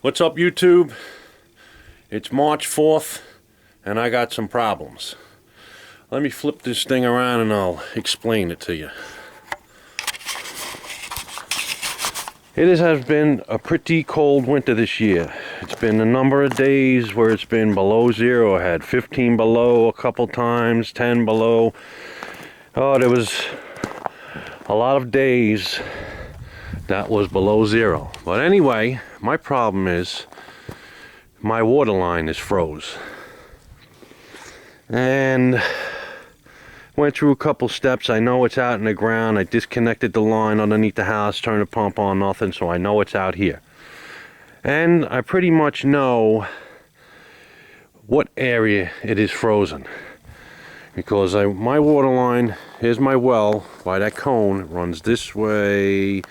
What's up, YouTube? It's March 4th and I got some problems. Let me flip this thing around and I'll explain it to you. Has been a pretty cold winter this year. It's been a number of days where it's been below zero. I had 15 below a couple times, 10 below. Oh, there was a lot of days that was below zero. But anyway, my problem is my water line is froze. And went through a couple steps. I know it's out in the ground. I disconnected the line underneath the house, turned the pump on, nothing, so I know it's out here. And I pretty much know what area it is frozen. Because my water line, here's my well, by that cone, it runs this way,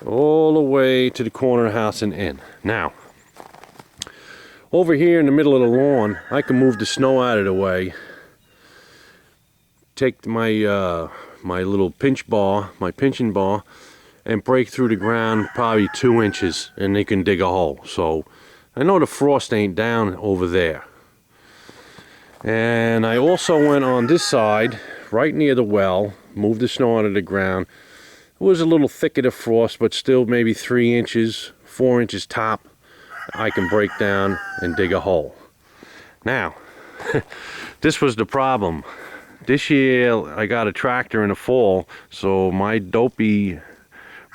all the way to the corner of the house and in. Now, over here in the middle of the lawn, I can move the snow out of the way, take my my little pinching bar, and break through the ground probably 2 inches, and they can dig a hole. So I know the frost ain't down over there. And I also went on this side, right near the well, moved the snow out of the ground. It was a little thick of the frost, but still maybe 3 inches, 4 inches top. I can break down and dig a hole. Now, this was the problem. This year I got a tractor in the fall, so my dopey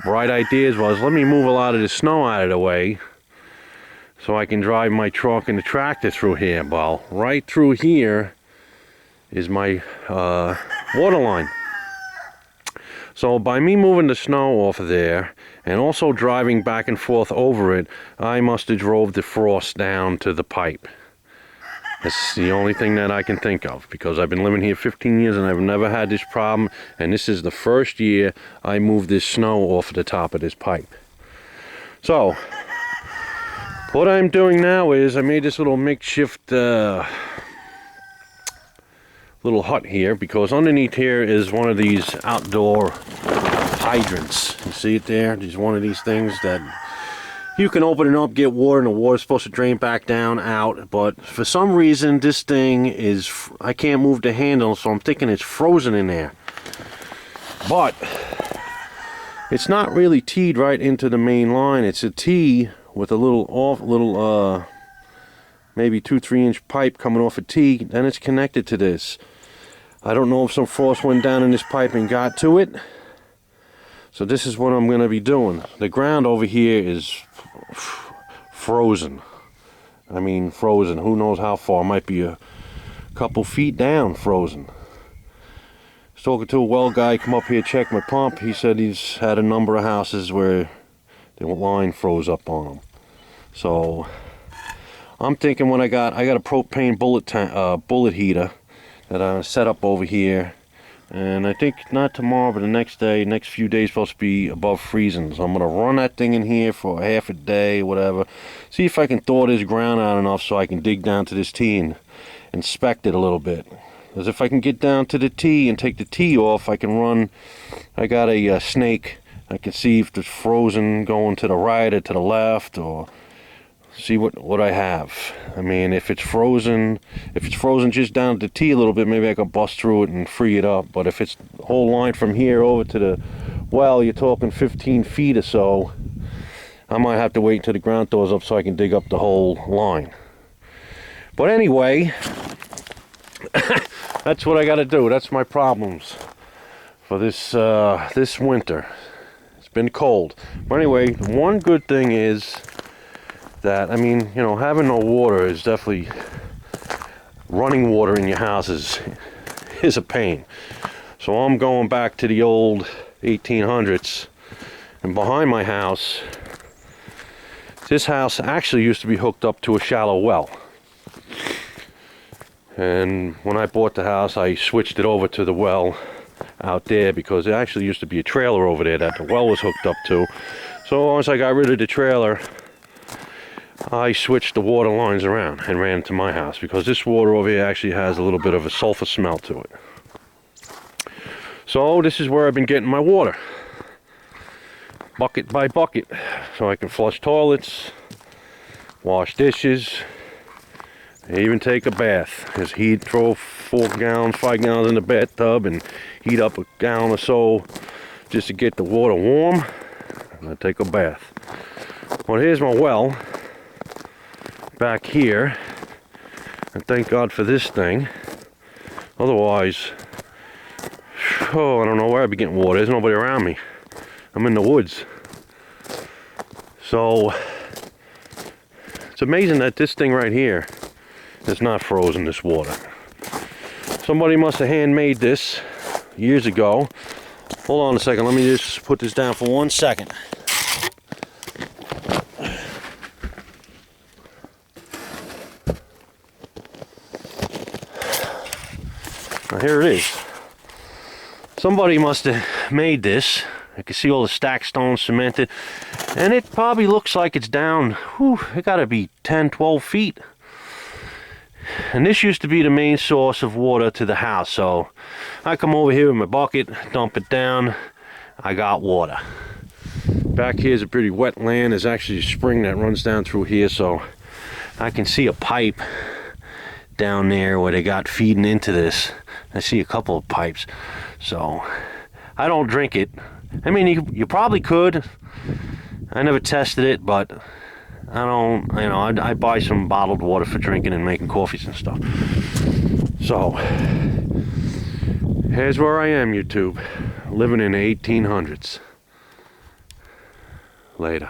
bright ideas was, let me move a lot of the snow out of the way so I can drive my truck and the tractor through here. Well, right through here is my water line. So by me moving the snow off of there and also driving back and forth over it, I must have drove the frost down to the pipe. That's the only thing that I can think of, because I've been living here 15 years and I've never had this problem, and this is the first year I moved this snow off the top of this pipe. So what I'm doing now is I made this little makeshift little hut here, because underneath here is one of these outdoor hydrants. You see it there? There's one of these things that you can open it up, get water, and the water's supposed to drain back down, out. But for some reason, this thing is, I can't move the handle, so I'm thinking it's frozen in there. But it's not really teed right into the main line. It's a tee with a little maybe 2-3 inch pipe coming off a tee. Then it's connected to this. I don't know if some frost went down in this pipe and got to it. So this is what I'm going to be doing. The ground over here is frozen. I mean frozen. Who knows how far? Might be a couple feet down frozen. I was talking to a well guy, come up here, check my pump. He said he's had a number of houses where the line froze up on them. So I'm thinking, when I got a propane bullet heater that I set up over here. And I think not tomorrow, but the next few days supposed to be above freezing. So I'm going to run that thing in here for half a day, whatever. See if I can thaw this ground out enough so I can dig down to this tee and inspect it a little bit. Because if I can get down to the tee and take the tee off, I can run. I got a snake. I can see if it's frozen going to the right or to the left, or see what I have. I mean, if it's frozen just down at the tee a little bit, maybe I could bust through it and free it up. But if it's the whole line from here over to the well, you're talking 15 feet or so, I might have to wait until the ground thaws up so I can dig up the whole line. But anyway, that's what I got to do. That's my problems for this this winter. It's been cold. But anyway, one good thing is that, I mean, you know, having no water is definitely, running water in your house is a pain. So I'm going back to the old 1800s, and behind my house, this house actually used to be hooked up to a shallow well. And when I bought the house, I switched it over to the well out there, because there actually used to be a trailer over there that the well was hooked up to. So once I got rid of the trailer, I switched the water lines around and ran to my house, because this water over here actually has a little bit of a sulfur smell to it. So this is where I've been getting my water. bucket by bucket, so I can flush toilets, wash dishes, even take a bath. Because he'd throw 4 gallons, 5 gallons in the bathtub and heat up a gallon or so just to get the water warm, and I take a bath. Well, here's my well back here, and thank God for this thing. Otherwise, oh, I don't know where I'd be getting water. There's nobody around me. I'm in the woods. So it's amazing that this thing right here is not frozen, this water. Somebody must have handmade this years ago. Hold on a second, let me just put this down for 1 second. Now here it is. Somebody must have made this. I can see all the stacked stones cemented, and it probably looks like it's down, whew, it gotta be 10, 12 feet. And this used to be the main source of water to the house, so I come over here with my bucket, dump it down, I got water. Back here's a pretty wet land. There's actually a spring that runs down through here, so I can see a pipe down there where they got feeding into this. I see a couple of pipes, so I don't drink it. I mean, you probably could. I never tested it, but I don't, you know, I buy some bottled water for drinking and making coffees and stuff. So here's where I am, YouTube, living in the 1800s. Later.